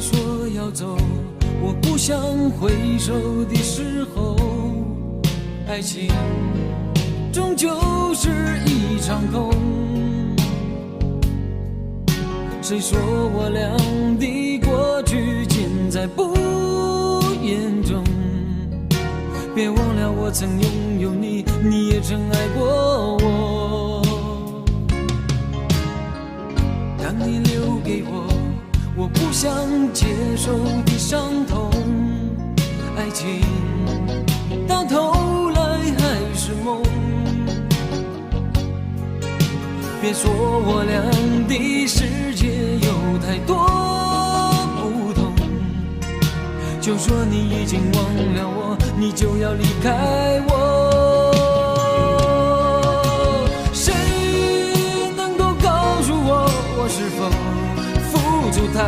你说要走，我不想回首的时候，爱情终究是一场空。谁说我俩的过去尽在不言中？别忘了我曾拥有你，你也曾爱过我。当你留给我我不想接受的伤痛，爱情到头来还是梦。别说我俩的世界有太多不同，就说你已经忘了我，你就要离开我。谁能够告诉我，我是否付出太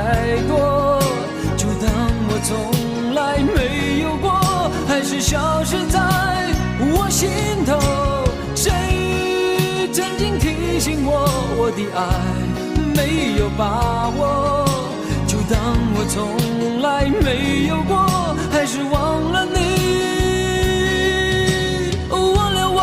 多，就当我从来没有过，还是消失在我心头。谁曾经提醒我，我的爱没有把握，就当我从来没有过，还是忘了你，忘了我。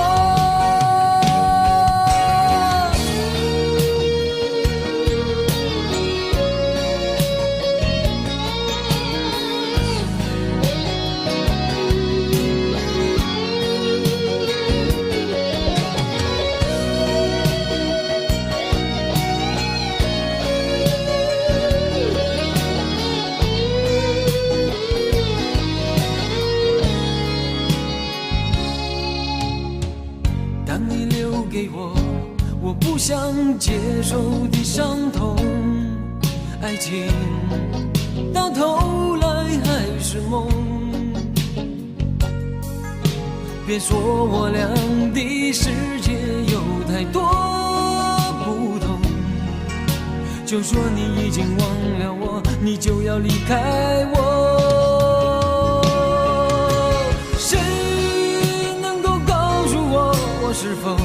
我不想接受的伤痛，爱情到头来还是梦。别说我俩的世界有太多不同，就说你已经忘了我，你就要离开我。谁能够告诉我，我是否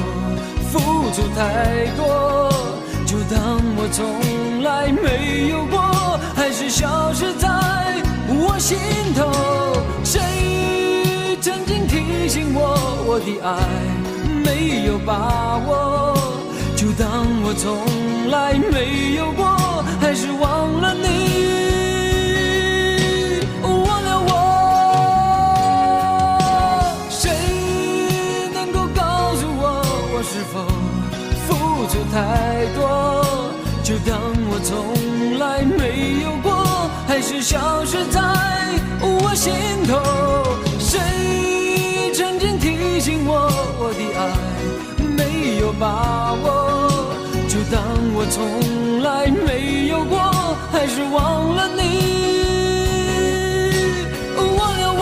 付出太多，就当我从来没有过，还是消失在我心头。谁曾经提醒我，我的爱没有把握，就当我从来没有过，还是忘了你，忘了我。谁能够告诉我，我是否付出太多，就当我从来没有过，还是消失在我心头。谁曾经提醒我，我的爱没有把握，就当我从来没有过，还是忘了你，忘了我。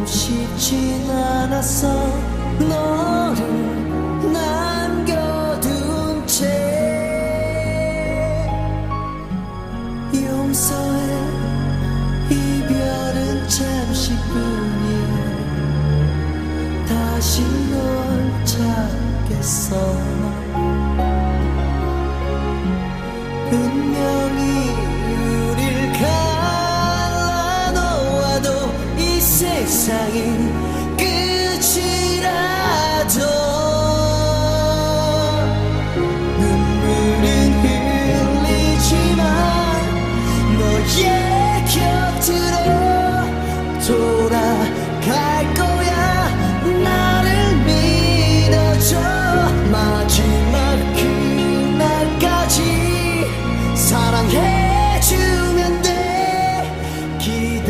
쉽진 않았어 너를 남겨 도착했어. 운명이 우릴 갈라놓아도 이 세상이 끝이라도 눈물은 흘리지만 너의 곁으로 돌아갈 거야. 나를 믿어줘. 마지막 그날까지 사랑해주면 돼. 기다려줘.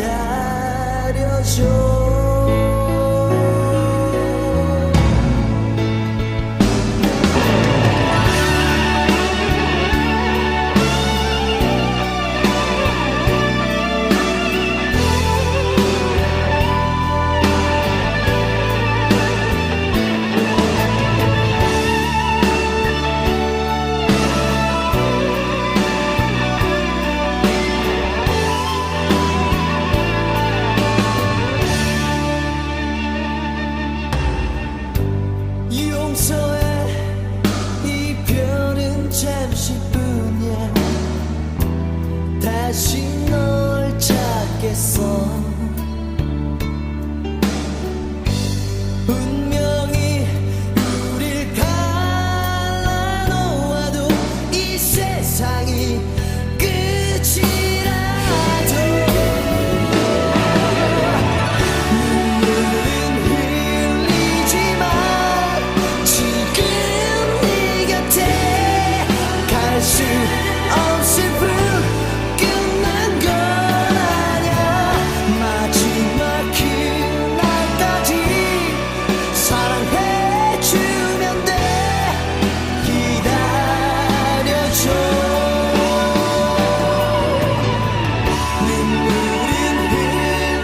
용서해. 이별은 잠시뿐이야. 다시 널 찾겠어. 운명이 우릴 갈라놓아도 이 세상이 끝이라도 눈물은 흘리지만 지금 네 곁에 갈 수 없을 뿐 끝난 건 아냐. 마지막 그날까지 사랑해주면 돼. 기다려줘. 눈물은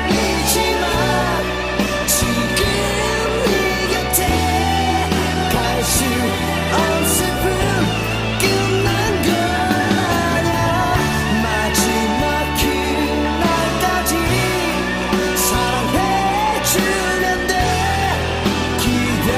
흘리지만 지금 네 곁에 갈 수 없을 뿐 끝난 건 아냐. 마지막 그날까지 사랑해주면 돼. 기다려줘.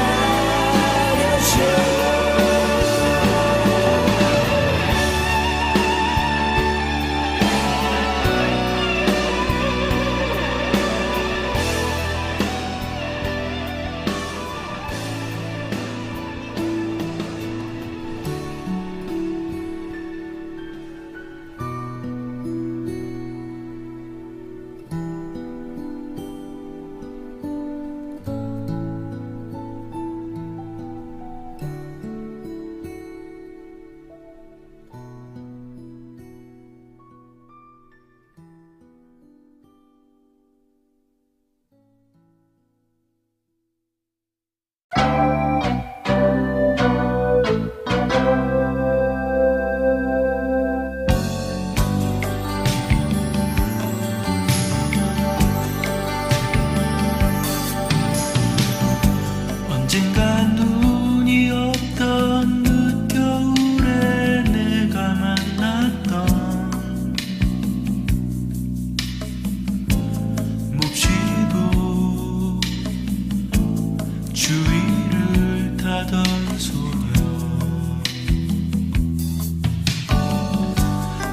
언젠가 눈이 없던 늦겨울에 내가 만났던 몹시도 주위를 타던 소녀.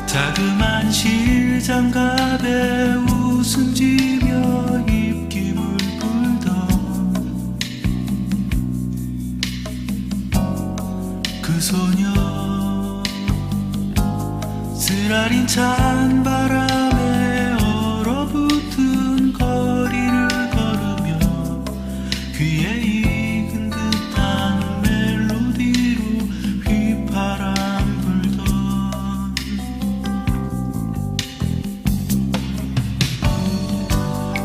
자그만 실장갑에 웃음 지며 입김을 불던 그 소녀. 쓰라린 찬 바람에 얼어붙은 거리를 걸으며 귀에 익은 듯한 멜로디로 휘파람 불던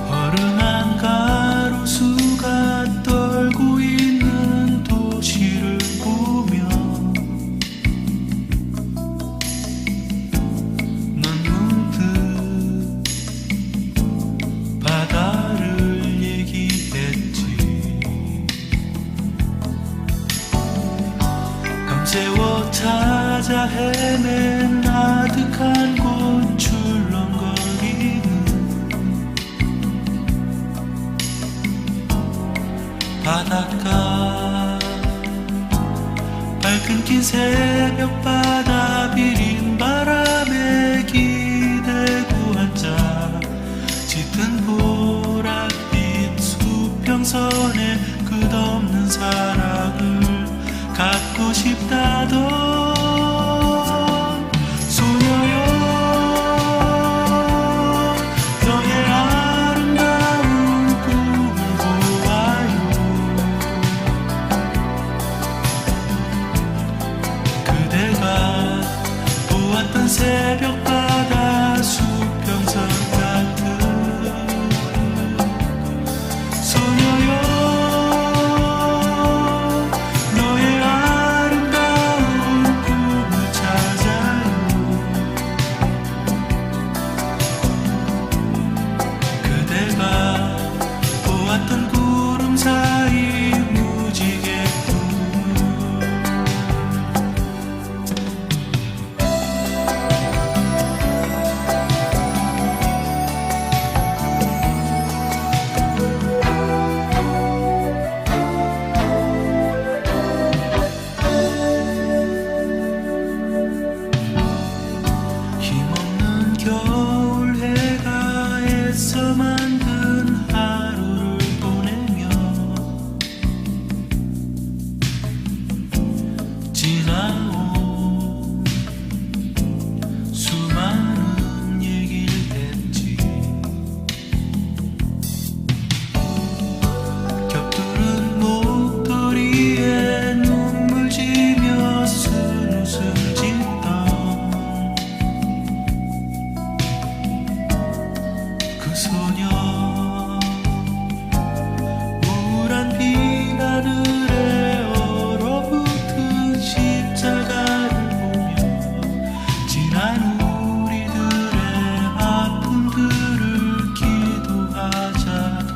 허름한 가로수가 떨고 있는 도시를 보며 넌 문득 바다를 얘기했지. 밤새워 찾아 헤맨 아득한 곳 출렁거리는 바닷가. 끊긴 새벽바다 비린 바람에 기대고 앉아 짙은 보랏빛 수평선에 끝없는 사랑을 갖고 싶다던 소녀여 너의 아름다운 꿈을 보아요 그대가 보았던 새벽바다 수평선 같은 소녀여 너의 아름다운 꿈을 찾아요 그대가 보았던 구름 사이 무지개 꿈을 힘없는 겨울 해가 애써 만든 하루를 보내며 지나온 수많은 얘기를 했지 겹두른 목도리에 눈물 지며 쓴웃음 짓던 그 소녀 우울한 빛하늘에 얼어붙은 십자가를 보며 지난 우리들의 아픔들을 기도하자던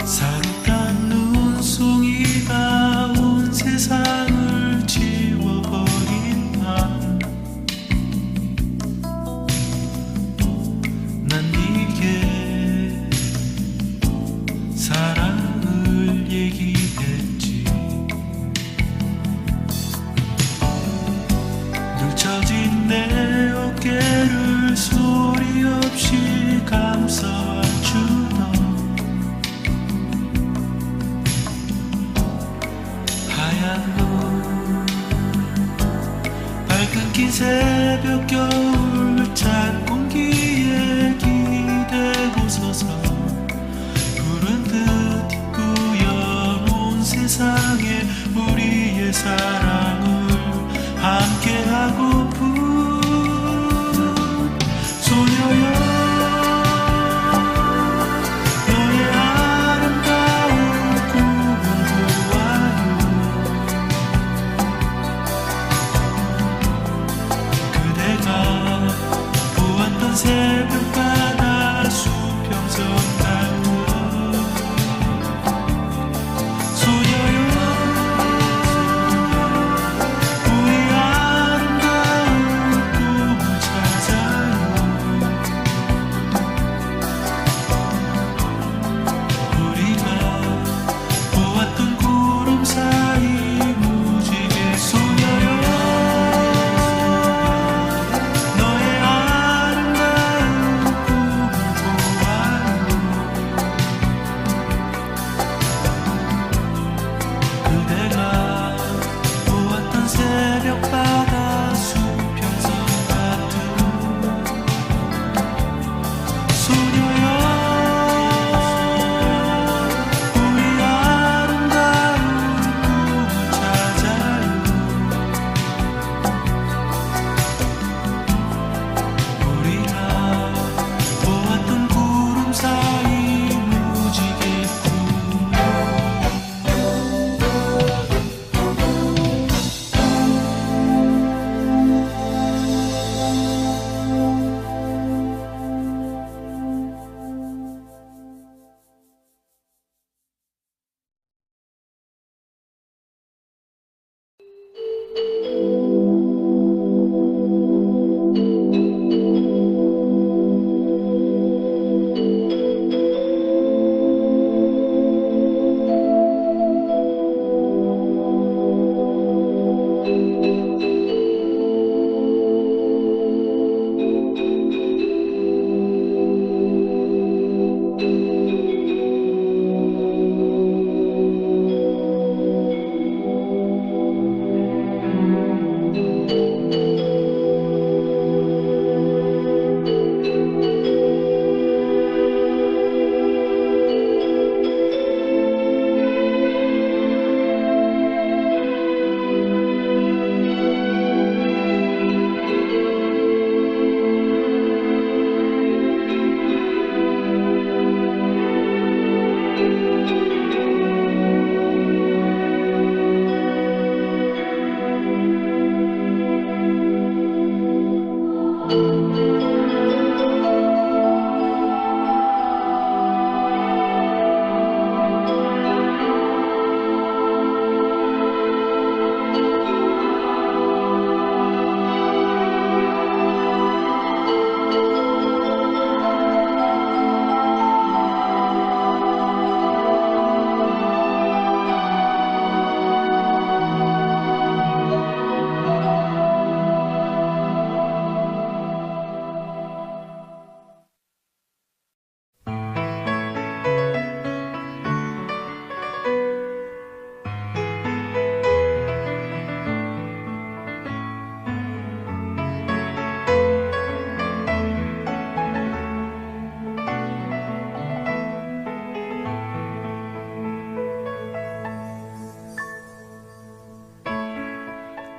사르탄 눈송이가 온 세상을 지워버린 밤 난 네게 사랑을 얘기했지 뭉쳐진 내 어깨를 소리 없이 감싸주던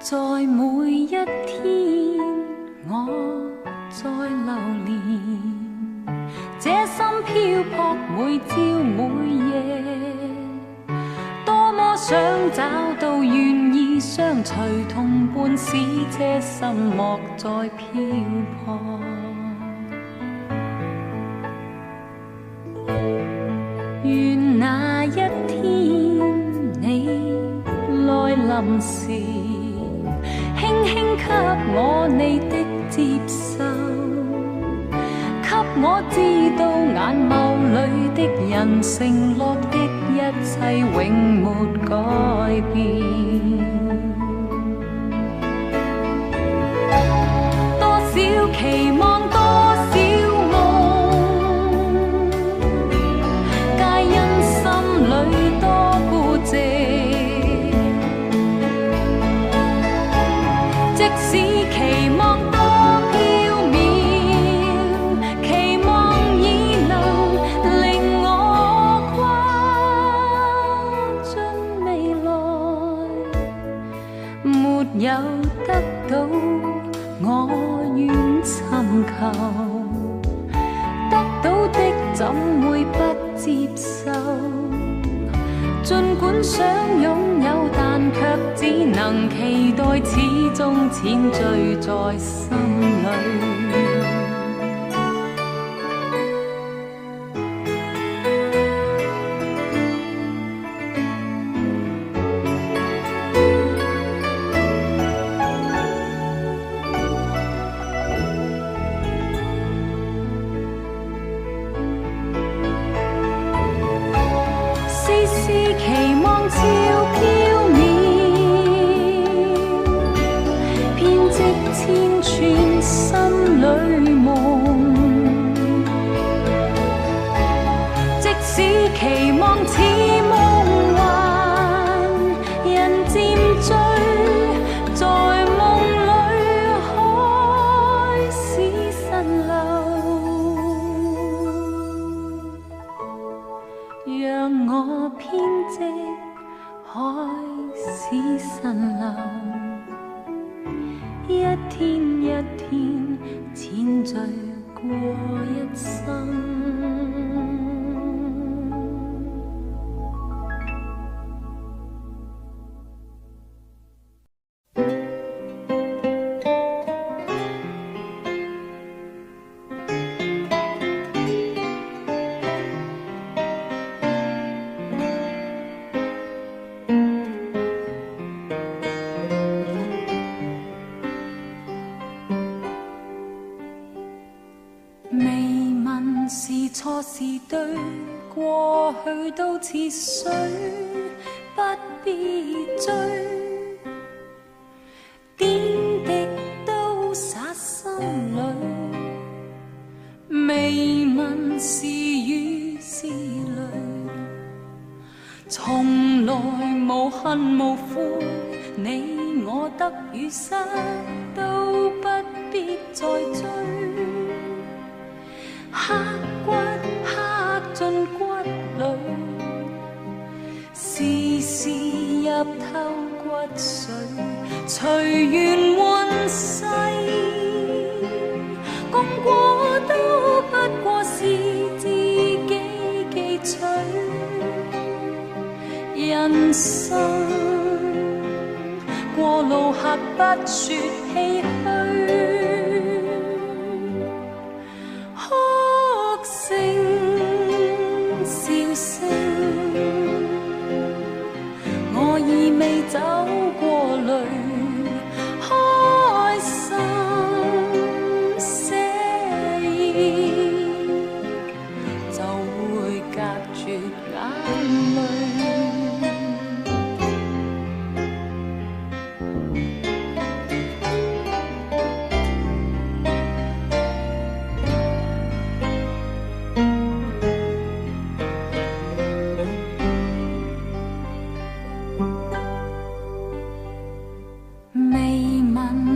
在每一天，我在流連，這心漂泊每朝每夜，多麼想找到願意相隨同伴，使這心莫再漂泊。願那一天你來臨時，輕輕給我你的接受，給我知道眼眸裏的人承諾的一切永沒改變。多少期望，多少夢，皆因心裏多孤寂。即使期望多飄渺，期望已能令我跨進未來，沒有得到我願尋求，得到的怎會不接受？儘管想擁有，但卻只能期待，始終淺醉在心裏。期望超飄渺，編織千串心裏夢。即使期望似夢幻，人漸醉，在夢裏開始滲漏，讓我編織開始滲漏，一天一天淺醉過一生。是錯是對，過去都似水，不必追。點滴都灑心裏，未問是雨是淚，從來無恨無悔，你我得與失都不必再追。刻骨刻進骨裏，時時入透骨髓，隨緣換世，功過都不過是自己記取。人生過路客不說唏噓，哭聲笑聲，我已未走過淚，開心寫意就會隔絕眼淚。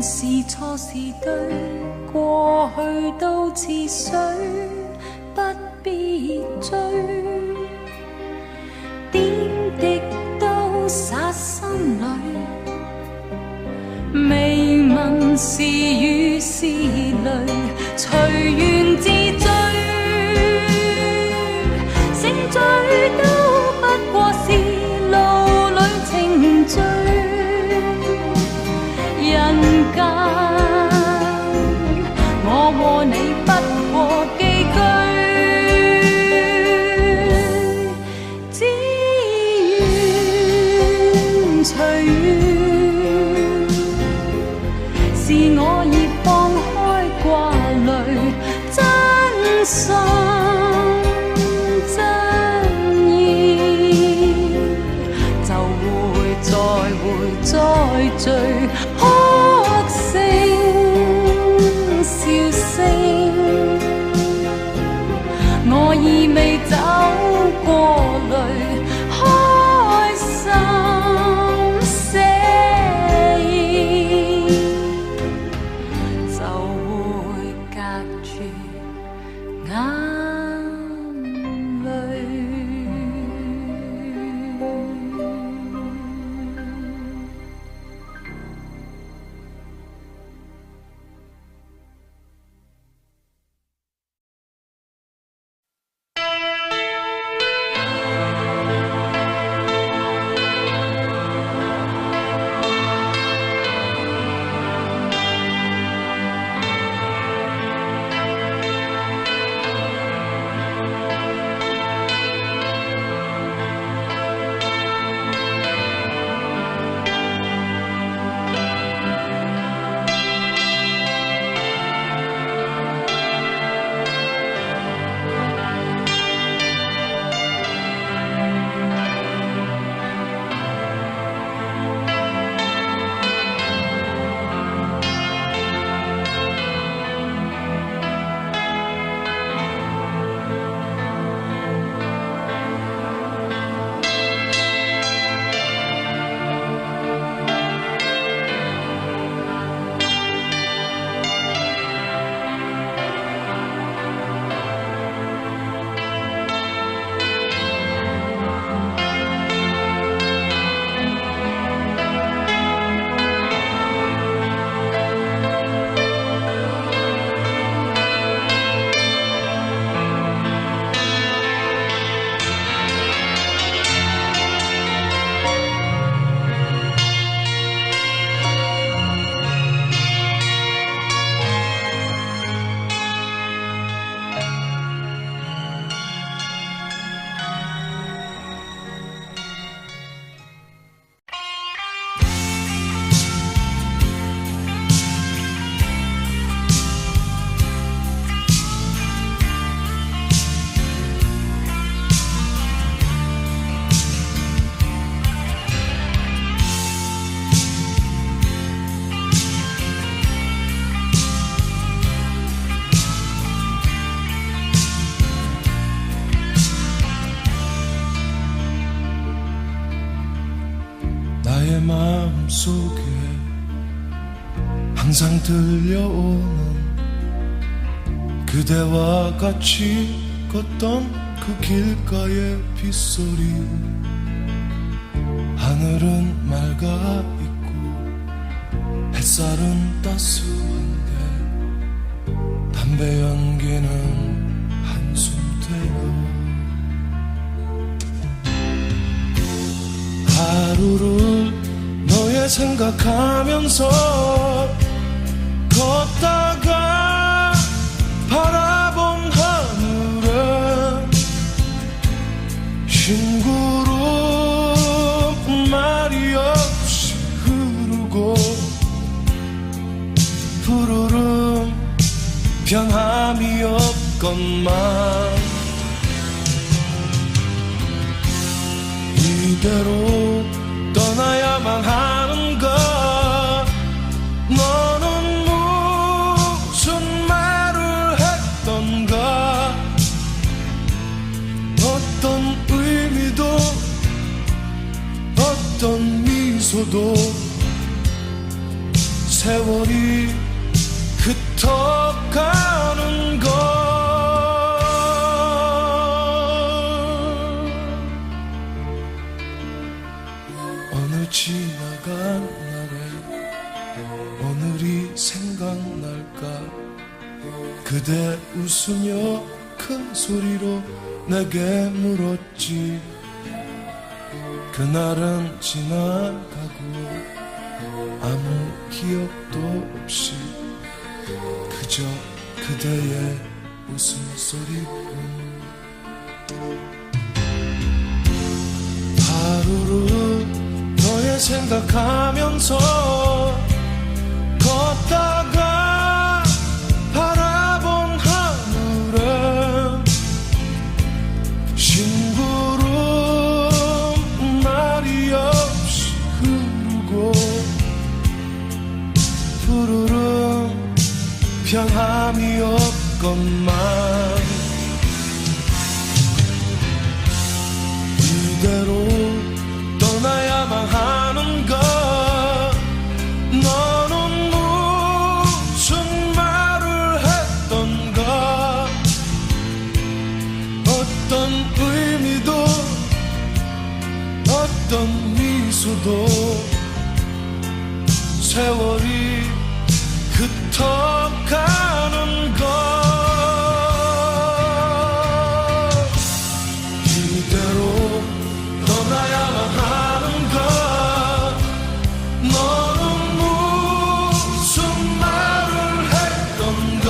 是錯是對，過去都似水，不必追。點滴都灑心裏，未問是雨是淚，隨緣自醉。醒醉都不過是路裏情緒。人間，我和你不過寄居，只願隨緣，是我已放開掛慮，真心真意，就會再聚。我已未走過淚，開心寫意就會隔絕眼淚。나의 마음속에 항상 들려오는 그대와 같이 걷던 그 길가의 빗소리. 하늘은 맑아 있고 햇살은 따스한데 담배 연기는 한숨 태워. 하루를 너의 생각하면서 걷다가 바라본 하늘에 흰구름 말이 없이 흐르고 푸르름 변함이 없건만 이대로 떠나야만 하는가 너는 무슨 말을 했던가 어떤 의미도 어떤 미소도 세월이 흩어가는 것 어느 지나간 날에 오늘이 생각날까 그대 웃으며 큰 소리로 내게 물었지 그날은 지나가고 아무 기억도 없이 그저 그대의 웃음소리뿐 하루를 너의 생각하면서 걷다가 바라본 하늘에 싱구름 말이 없이 흐르고 푸르름 변함이 없건만 이대로 떠나야만 하는가 너는 무슨 말을 했던가 어떤 의미도 어떤 미소도 세월이 흩어가는 것 이대로 떠나야만 하는가 너는 무슨 말을 했던가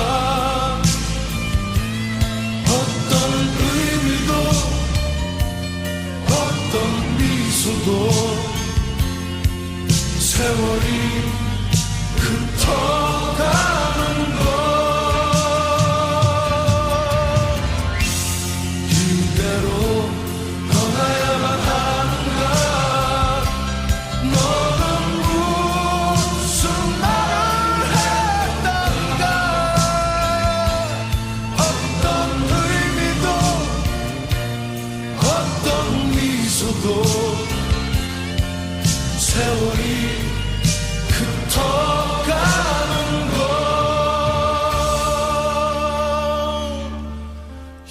어떤 의미도 어떤 미소도 세월이 흩어가는 것 이대로 떠나야만 하는가 너는 무슨 말을 했던가 어떤 의미도 어떤 미소도 세월이 흩어가는 것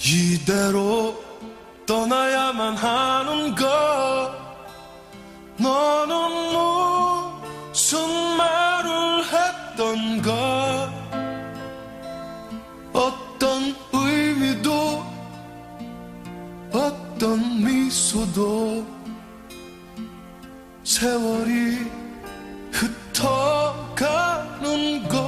이대로 떠나야만 하는가 너는 무슨 말을 했던가 어떤 의미도 어떤 미소도 세월이 흩어가는 것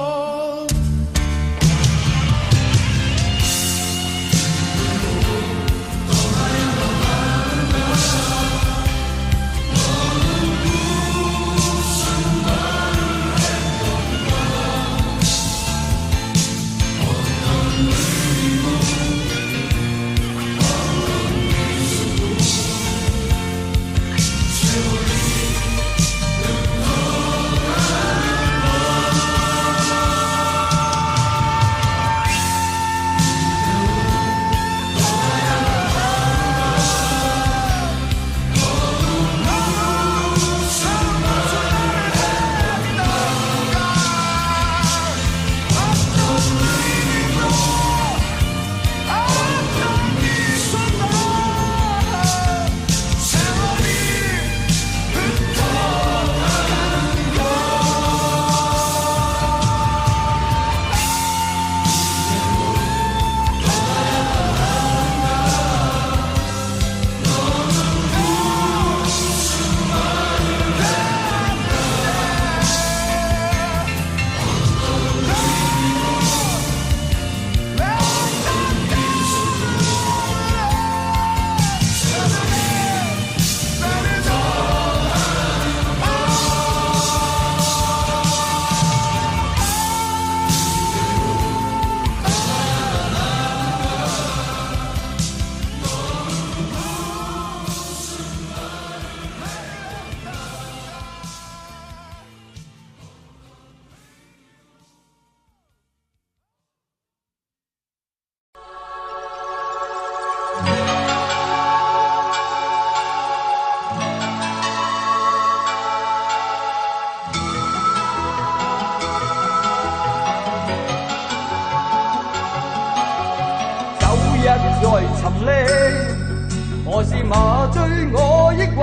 麻醉我抑鬱，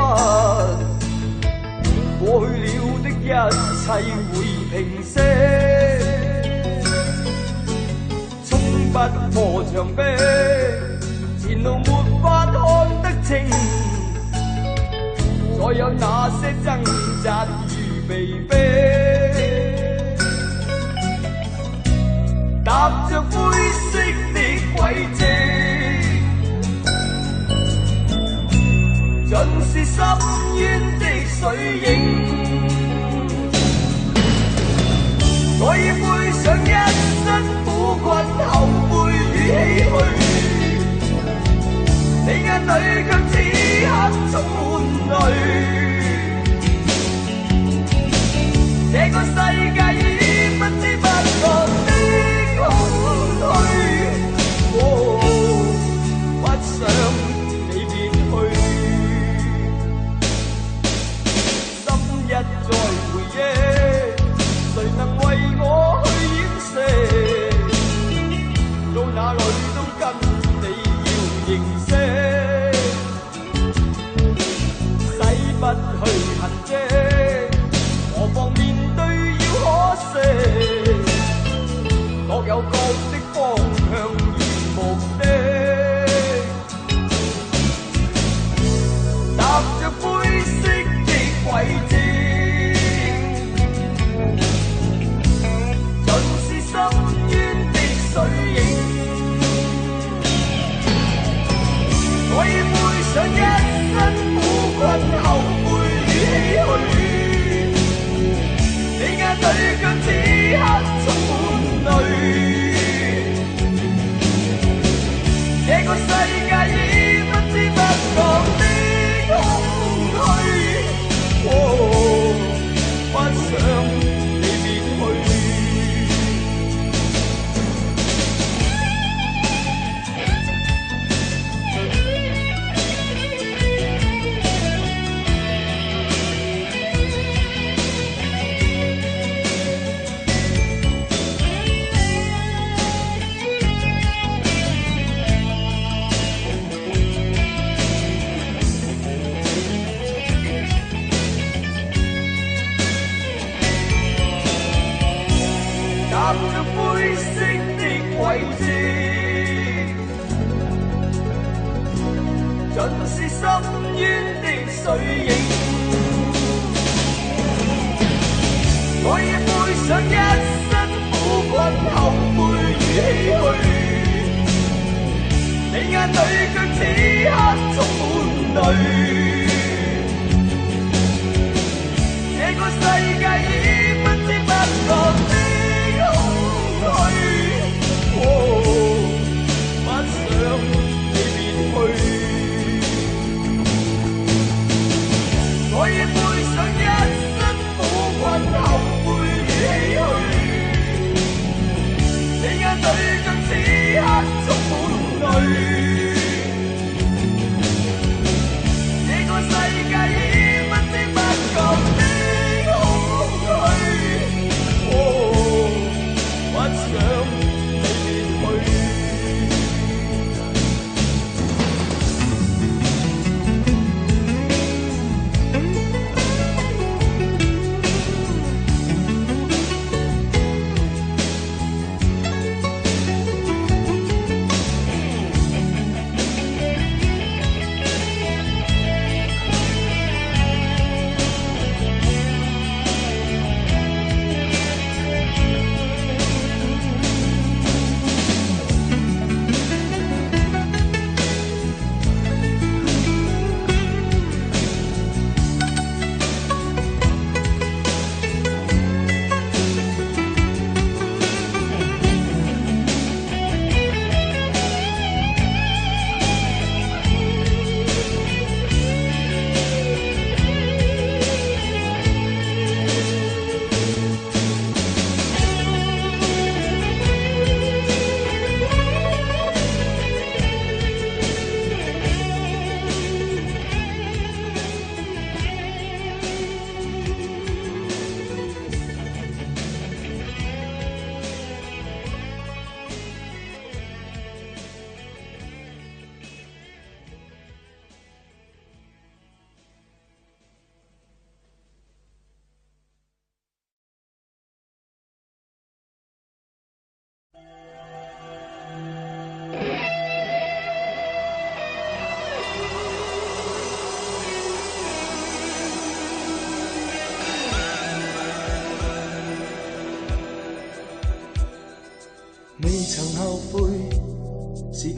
過去了的一切會平息，衝不破牆壁，前路沒法看得清，再有那些掙扎與被逼，踏着灰色的軌跡，盡是深淵的水影。我已背上一身苦困、後悔與唏噓，你眼裏卻此刻充滿淚。這個世界已不知不覺的空虛，不想你別去，心一再回憶，誰能為我去掩飾？到哪裏都跟你要認識，洗不去痕跡，何妨面對要可惜，各有各的方向與目的，踏着灰色的軌跡，盡是深淵的水影。我已背上一身苦困、後悔與唏噓，你眼裏卻此刻充滿淚。這個世界已不知不覺的空虛，不想你別去。踏着灰色的軌跡，盡是深淵的水影。我已背上一身苦困、後悔與唏噓，你眼裏卻此刻充滿淚。這個世界已不知不覺的不想你別去，我已背上一身苦困、後悔與唏噓，你眼裏卻此刻充滿淚。這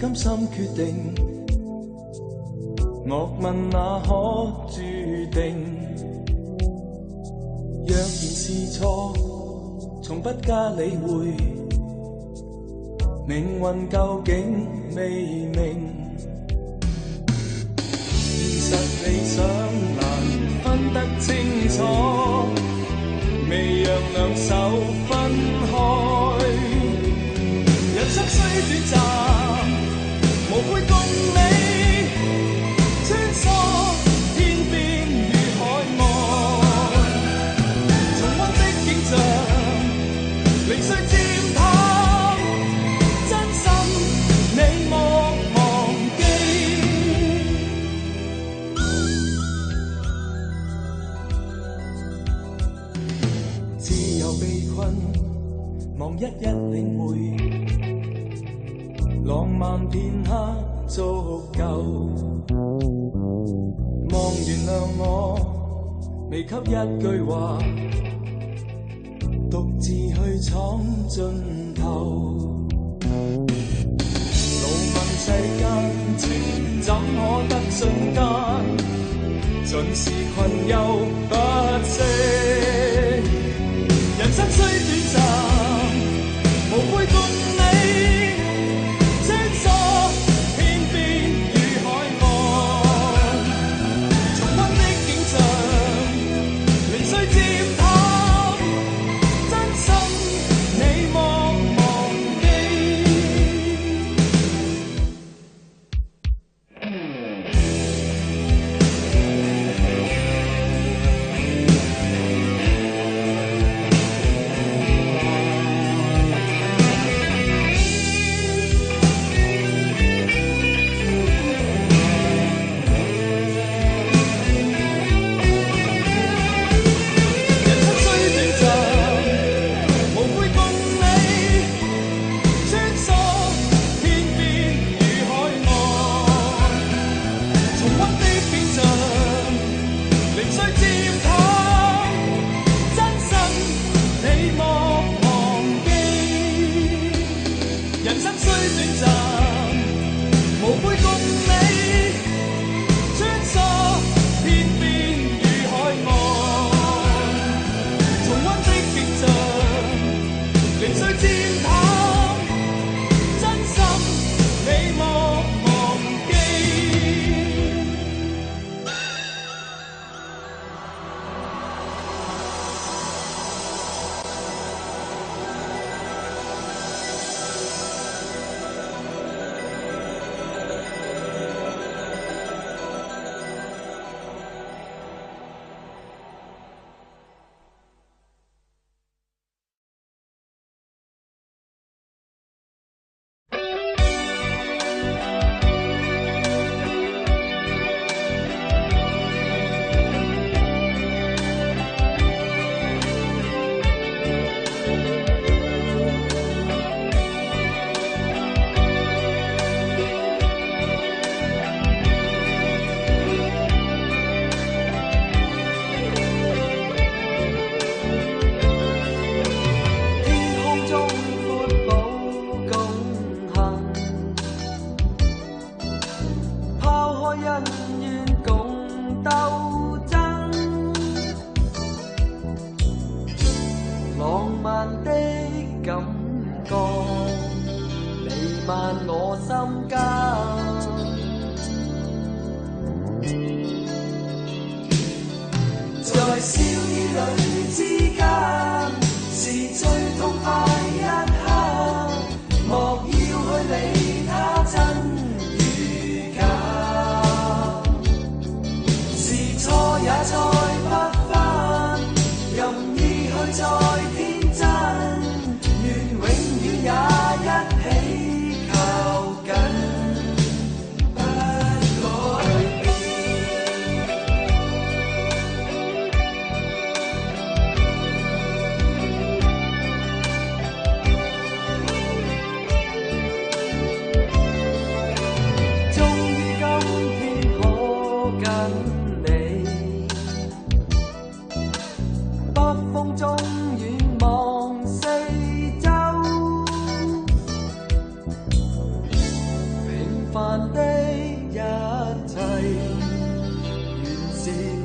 甘心決定，樂問那可注定？若然是錯，從不加理會，命運究竟未明。現實理想難分得清楚，未讓兩手分開。人生雖短暫，無悔共你穿梭天邊與海岸，重溫的景象，零碎漸淡，真心你莫忘記。自由被困，望一一領會，浪漫片刻足夠。望原諒我，未給一句話，獨自去闖盡頭。怒問世間情怎可得瞬間，盡是困憂不息。人生雖短暫，無悔共你穿梭天邊與海岸，重溫的景象，零碎漸淡，真心你莫忘記。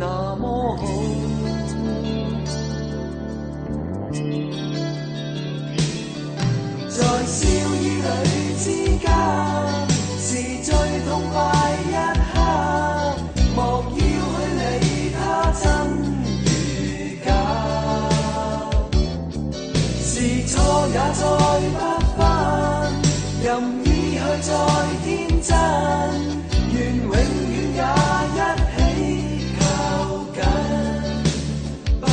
那麼好。在笑與淚之間，是最痛快一刻，莫要去理他真與假，是錯也再不分，任意去再天真，願永遠也一起靠緊，不改。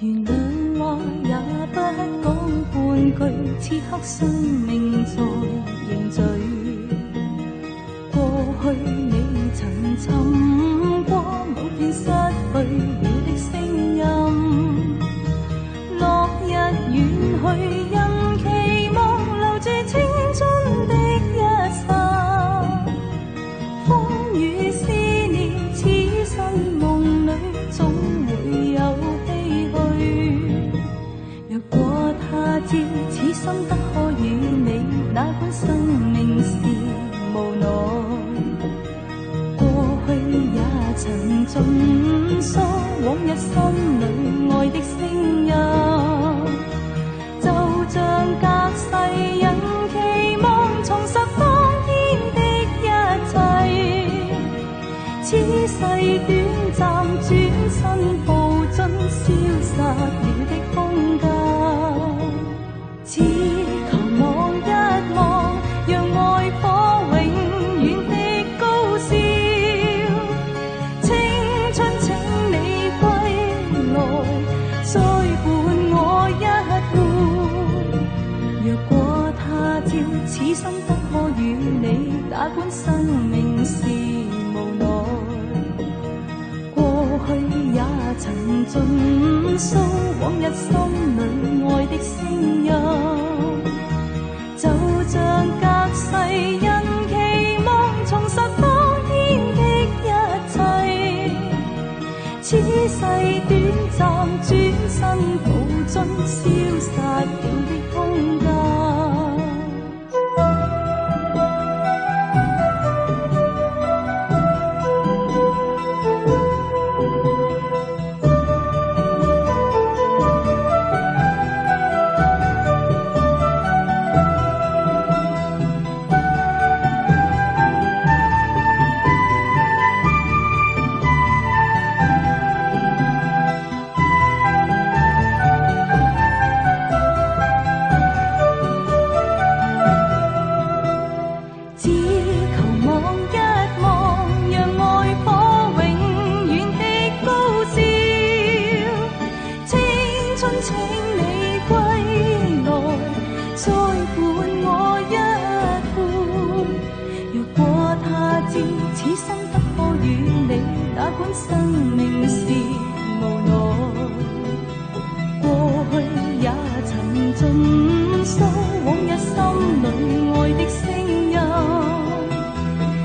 原諒話也不講半句，此刻生命在凝聚。過去你曾尋過某段失去了的聲音，落日遠去，因期望留住青春的一剎，風雨思念，此生夢裏總會有唏噓。若果他朝此生得可與你，哪管生命是無奈，過去也曾盡訴往日心裏愛的聲音，就像隔世人期望重拾當天的一切，此世短暫轉身步進消失了的空間，只求望一望，讓愛火永遠的高燒，青春請你歸來，再伴我一回。若果他朝此生得可與你，哪管生命是無奈，過去也曾盡訴往日心裏愛的聲音，就像隔世人期望重拾當天的一切，此世短暫轉身步進消失了的空間。請你歸來，再伴我一半。若果他朝此生不可與你，哪管生命是